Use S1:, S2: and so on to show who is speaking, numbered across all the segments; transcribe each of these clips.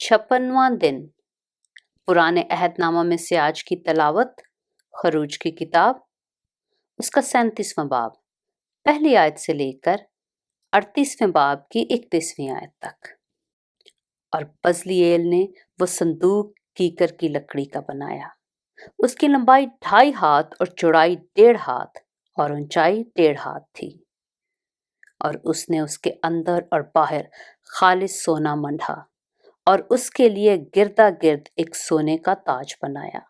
S1: 56वां दिन। पुराने अहदनामा में से आज की तलावत खरूज की किताब, उसका 37वां बाब, पहली आयत से लेकर 38वें बाब की 31वीं आयत तक। और बजलीएल ने वो संदूक कीकर की लकड़ी का बनाया। उसकी लंबाई 2.5 हाथ और चौड़ाई 1.5 हाथ और ऊंचाई 1.5 हाथ थी। और उसने उसके अंदर और बाहर खालिस सोना मंढा और उसके लिए गिरदा गिर्द एक सोने का ताज बनाया।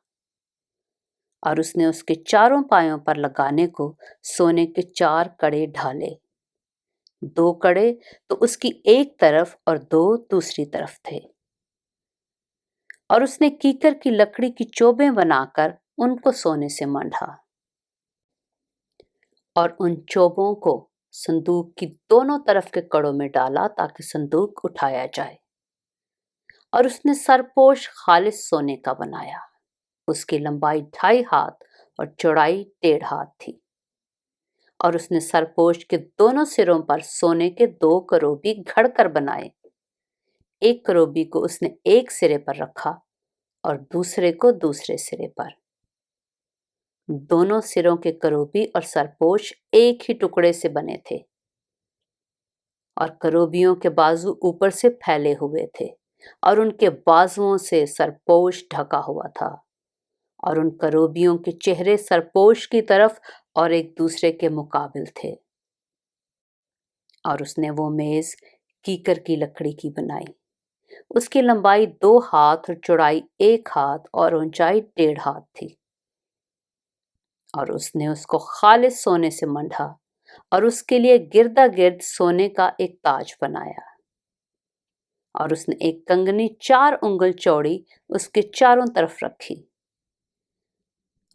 S1: और उसने उसके चारों पायों पर लगाने को सोने के 4 कड़े ढाले, 2 कड़े तो उसकी एक तरफ और 2 दूसरी तरफ थे। और उसने कीकर की लकड़ी की चोबें बनाकर उनको सोने से मंढा और उन चोबों को संदूक की दोनों तरफ के कड़ों में डाला ताकि संदूक उठाया जाए। और उसने सरपोश खालिस सोने का बनाया। उसकी लंबाई 2.5 हाथ और चौड़ाई 1.5 हाथ थी। और उसने सरपोश के दोनों सिरों पर सोने के 2 करोबी घड़कर बनाए। एक करोबी को उसने एक सिरे पर रखा और दूसरे को दूसरे सिरे पर। दोनों सिरों के करोबी और सरपोश एक ही टुकड़े से बने थे और करोबियों के बाजू ऊपर से फैले हुए थे और उनके बाजुओं से सरपोश ढका हुआ था। और उन करोबियों के चेहरे सरपोश की तरफ और एक दूसरे के मुकाबिल थे। और उसने वो मेज कीकर की लकड़ी की बनाई। उसकी लंबाई 2 हाथ और चौड़ाई 1 हाथ और ऊंचाई 1.5 हाथ थी। और उसने उसको खालिस सोने से मंढा और उसके लिए गिरदा गिर्द सोने का एक ताज बनाया। और उसने एक कंगनी 4 उंगल चौड़ी उसके चारों तरफ रखी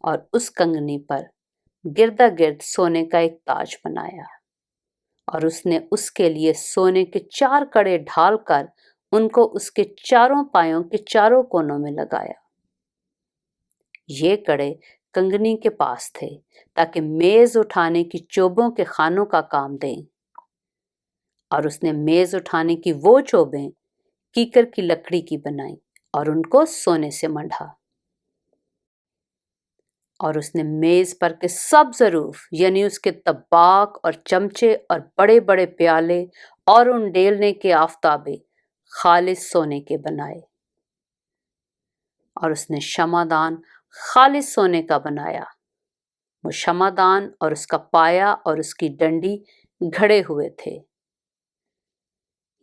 S1: और उस कंगनी पर गिरदा गिर्द सोने का एक ताज बनाया। और उसने उसके लिए सोने के 4 कड़े ढालकर उनको उसके चारों पायों के चारों कोनों में लगाया। ये कड़े कंगनी के पास थे ताकि मेज उठाने की चोबों के खानों का काम दें। और उसने मेज उठाने की वो चोबें कीकर की लकड़ी की बनाई और उनको सोने से मंढा। और उसने मेज पर के सब ज़रूफ यानी उसके तबाक और चमचे और बड़े बड़े प्याले और उन डेलने के आफताबे खालिस सोने के बनाए। और उसने शमादान खालिस सोने का बनाया। वो शमादान और उसका पाया और उसकी डंडी घड़े हुए थे।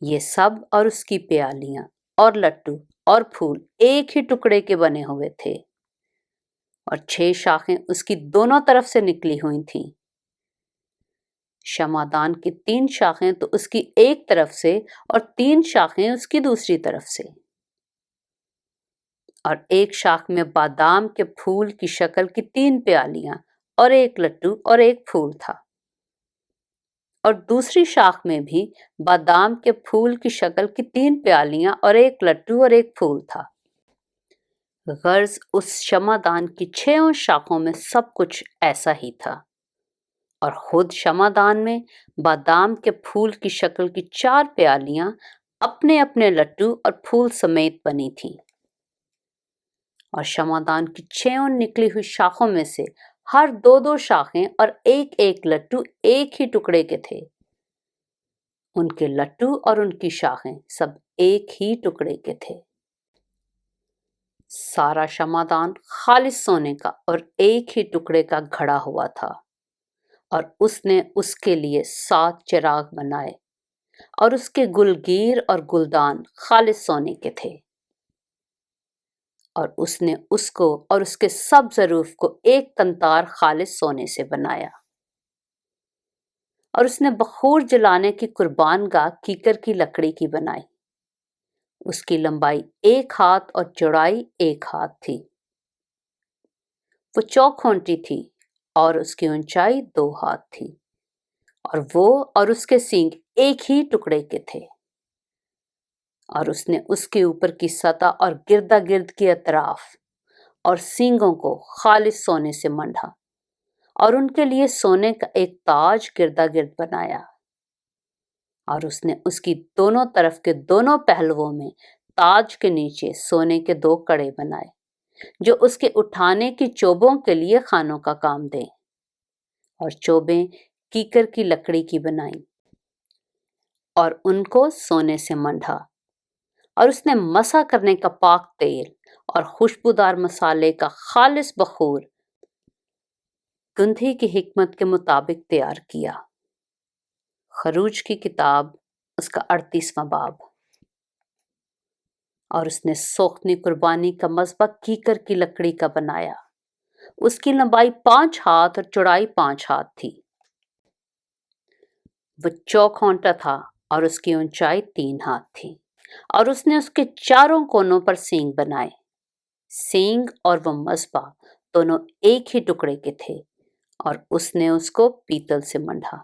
S1: ये सब और उसकी प्यालियां और लट्टू और फूल एक ही टुकड़े के बने हुए थे। और 6 शाखें उसकी दोनों तरफ से निकली हुई थीं। शमादान की 3 शाखें तो उसकी एक तरफ से और 3 शाखें उसकी दूसरी तरफ से। और एक शाख में बादाम के फूल की शक्ल की 3 प्यालियां और एक लट्टू और एक फूल था। और दूसरी शाख में भी बादाम के फूल की शक्ल की 3 प्यालियां और एक लट्टू और एक फूल था। गर्ज उस शमादान की 6 शाखों में सब कुछ ऐसा ही था। और खुद शमादान में बादाम के फूल की शक्ल की 4 प्यालियां अपने अपने लट्टू और फूल समेत बनी थीं। और शमादान की 6 निकली हुई शाखों में से हर 2-2 शाखें और एक एक लट्टू एक ही टुकड़े के थे। उनके लट्टू और उनकी शाखें सब एक ही टुकड़े के थे। सारा शमादान खालिस सोने का और एक ही टुकड़े का घड़ा हुआ था। और उसने उसके लिए 7 चिराग बनाए और उसके गुलगीर और गुलदान खालिस सोने के थे। और उसने उसको और उसके सब ज़रूफ को एक कंतार खालिस सोने से बनाया। और उसने बखूर जलाने की कुर्बानगाह कीकर की लकड़ी की बनाई। उसकी लंबाई 1 हाथ और चौड़ाई 1 हाथ थी। वो चौखोंटी थी और उसकी ऊंचाई 2 हाथ थी। और वो और उसके सींग एक ही टुकड़े के थे। और उसने उसके ऊपर की सतह और गिरदा गिर्द की अतराफ और सींगों को खालिस सोने से मंढा और उनके लिए सोने का एक ताज गिरदा गिर्द बनाया। और उसने उसकी दोनों तरफ के दोनों पहलुओं में ताज के नीचे सोने के 2 कड़े बनाए जो उसके उठाने की चोबों के लिए खानों का काम दें, और चोबें कीकर की लकड़ी की बनाई और उनको सोने से मंढा। और उसने मसा करने का पाक तेल और खुशबूदार मसाले का खालिस बखूर गुंधी की हिकमत के मुताबिक तैयार किया। खरूज की किताब उसका 38वां बाब। और उसने सोख्ती कुर्बानी का मज़बा कीकर की लकड़ी का बनाया। उसकी लंबाई 5 हाथ और चौड़ाई 5 हाथ थी। वो चौखोंटा था और उसकी ऊंचाई 3 हाथ थी। और उसने उसके चारों कोनों पर सींग बनाए। सींग और वो मज़बा दोनों एक ही टुकड़े के थे, और उसने उसको पीतल से मंढा।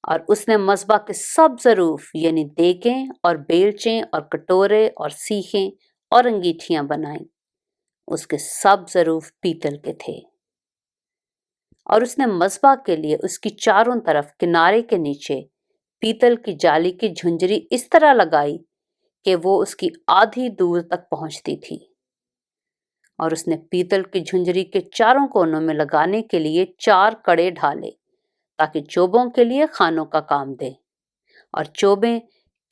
S1: और उसने मज़बा के सब ज़रूफ यानी देगें और बेलचें और कटोरे और सीखें और अंगीठियां बनाई। उसके सब ज़रूफ पीतल के थे। और उसने मज़बा के लिए उसकी चारों तरफ किनारे के नीचे पीतल की जाली की झुंझरी इस तरह लगाई कि वो उसकी आधी दूर तक पहुंचती थी। और उसने पीतल की झुंझरी के चारों कोनों में लगाने के लिए 4 कड़े ढाले ताकि चोबों के लिए खानों का काम दे। और चोबें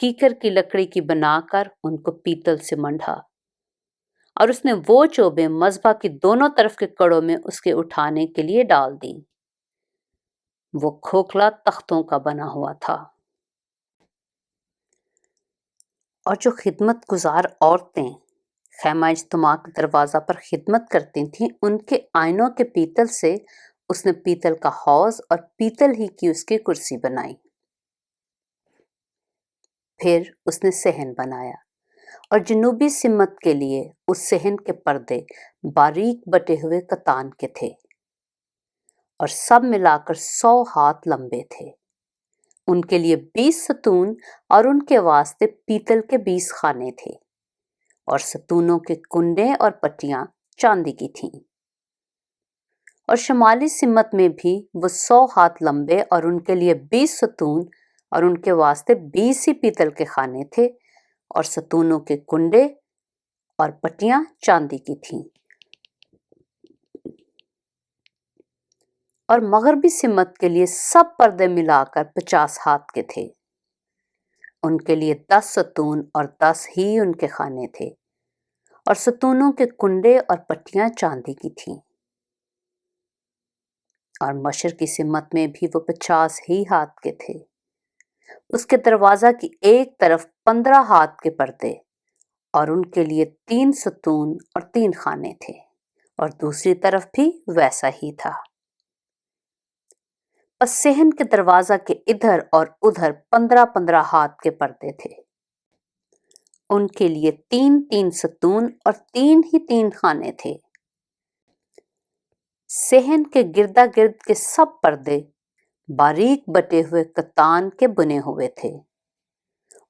S1: कीकर की लकड़ी की बनाकर उनको पीतल से मंढा। और उसने वो चोबें मज़बा की दोनों तरफ के कड़ों में उसके उठाने के लिए डाल दी। वो खोखला तख्तों का बना हुआ था। और जो खिदमत गुजार औरतें खैमा इज्तिमा के दरवाज़ा पर खिदमत करती थीं, उनके आइनों के पीतल से उसने पीतल का हौज और पीतल ही की उसकी कुर्सी बनाई। फिर उसने सहन बनाया और जनूबी सिमत के लिए उस सहन के पर्दे बारीक बटे हुए कतान के थे और सब मिलाकर 100 हाथ लंबे थे। उनके लिए 20 सतून और उनके वास्ते पीतल के 20 खाने थे, और सतूनों के कुंडे और पट्टियां चांदी की थीं। और शमाली सिमत में भी वो 100 हाथ लंबे और उनके लिए 20 सतून और उनके वास्ते 20 ही पीतल के खाने थे, और सतूनों के कुंडे और पट्टियां चांदी की थीं। और मगरबी सिमत के लिए सब पर्दे मिलाकर 50 हाथ के थे। उनके लिए 10 सतून और 10 ही उनके खाने थे, और सतूनों के कुंडे और पट्टियां चांदी की थीं। और मशरकी सिमत में भी वो 50 ही हाथ के थे। उसके दरवाजा की एक तरफ 15 हाथ के पर्दे और उनके लिए 3 सतून और 3 खाने थे, और दूसरी तरफ भी वैसा ही था। बस सहन के दरवाजा के इधर और उधर 15-15 हाथ के पर्दे थे। उनके लिए 3-3 सतून और 3 ही 3 खाने थे। सहन के गिरदा गिर्द के सब पर्दे बारीक बटे हुए कतान के बुने हुए थे,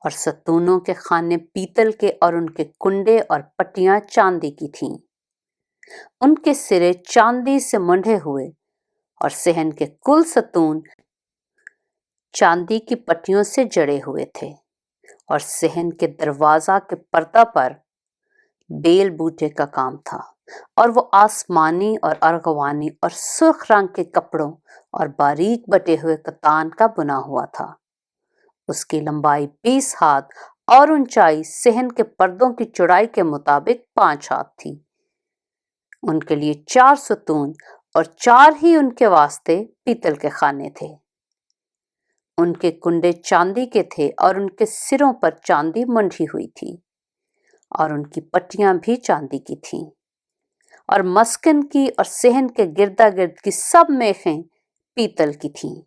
S1: और सतूनों के खाने पीतल के और उनके कुंडे और पट्टियां चांदी की थीं। उनके सिरे चांदी से मंढे हुए, और सहन के कुल सतून चांदी की पट्टियों से जड़े हुए थे। और सहन के दरवाजा के पर्दा पर बेल बूटे का काम था, और वो आसमानी और अर्गवानी और सुर्ख रंग के कपड़ों और बारीक बटे हुए कतान का बुना हुआ था। उसकी लंबाई 20 हाथ और ऊंचाई सहन के पर्दों की चौड़ाई के मुताबिक 5 हाथ थी। उनके लिए 4 सतून और 4 ही उनके वास्ते पीतल के खाने थे। उनके कुंडे चांदी के थे और उनके सिरों पर चांदी मंडी हुई थी, और उनकी पट्टियां भी चांदी की थीं। और मस्कन की और सहन के गिरदा गिर्द की सब मेखें पीतल की थीं।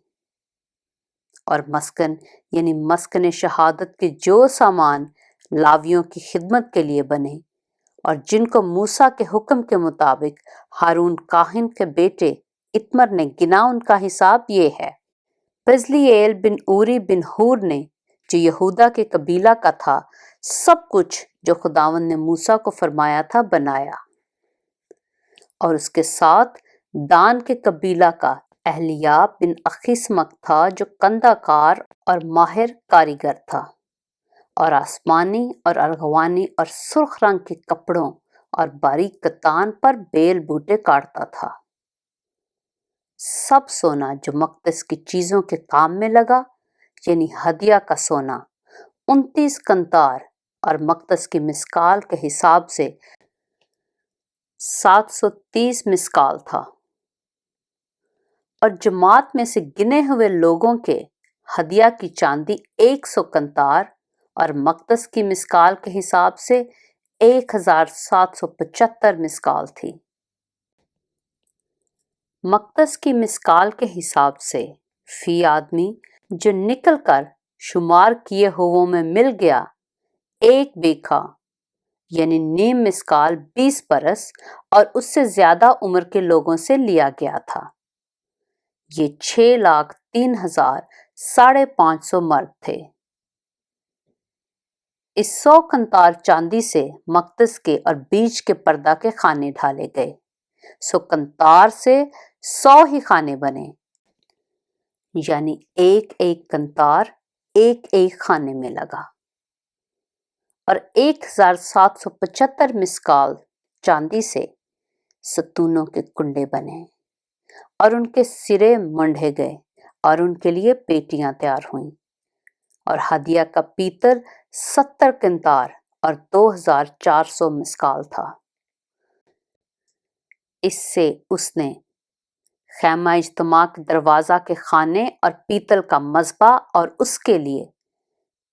S1: और मस्कन यानी मस्कन शहादत के जो सामान लावियों की खिदमत के लिए बने और जिनको मूसा के हुक्म के मुताबिक हारून काहिन के बेटे इत्मर ने गिना, उनका हिसाब ये है। बजलीएल बिन ऊरी बिन हूर ने, जो यहूदा के कबीला का था, सब कुछ जो खुदावन ने मूसा को फरमाया था बनाया। और उसके साथ दान के कबीला का अहलियाब बिन अखिसमक था, जो कंदाकार और माहिर कारीगर था। और आसमानी और अर्गवानी और सुर्ख रंग के कपड़ों और बारीक कतान पर बेल बूटे काटता था। सब सोना जो मकदस की चीजों के काम में लगा, यानी हदिया का सोना, 29 कंतार और मकदस की मिस्काल के हिसाब से 730 मिस्काल था। और जमात में से गिने हुए लोगों के हदिया की चांदी 100 कंतार और मकदस की मिस्काल के हिसाब से 1775 मिस्काल थी। मकदस की मिस्काल के हिसाब से फी आदमी जो निकल कर शुमार किए हुओं में मिल गया, एक बेखा यानी नीम मिस्काल 20 बरस और उससे ज्यादा उम्र के लोगों से लिया गया था। ये 6,03,550 मर्द थे। इस 100 कंतार चांदी से मकदस के और बीच के पर्दा के खाने ढाले गए। 100 कंतार से 100 ही खाने बने, यानी एक एक कंतार एक एक खाने में लगा। और 1775 मिस्काल चांदी से सतूनों के कुंडे बने और उनके सिरे मंढे गए और उनके लिए पेटियां तैयार हुईं। और हदिया का पीतल 70 कंतार और 2400 मिस्काल था। इससे उसने खैमा इज्तिमा के दरवाजा के खाने और पीतल का मज़बा और उसके लिए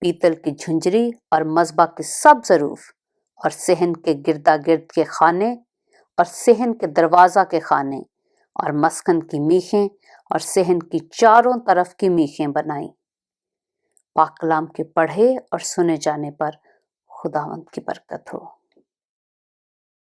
S1: पीतल की झुंझरी और मज़बा के सब ज़रूफ और सहन के गिरदा गिर्द के खाने और सहन के दरवाज़ा के खाने और मस्कन की मीखें और सहन की चारों तरफ की मीखें बनाई। पाक कलाम के पढ़े और सुने जाने पर खुदावंद की बरकत हो।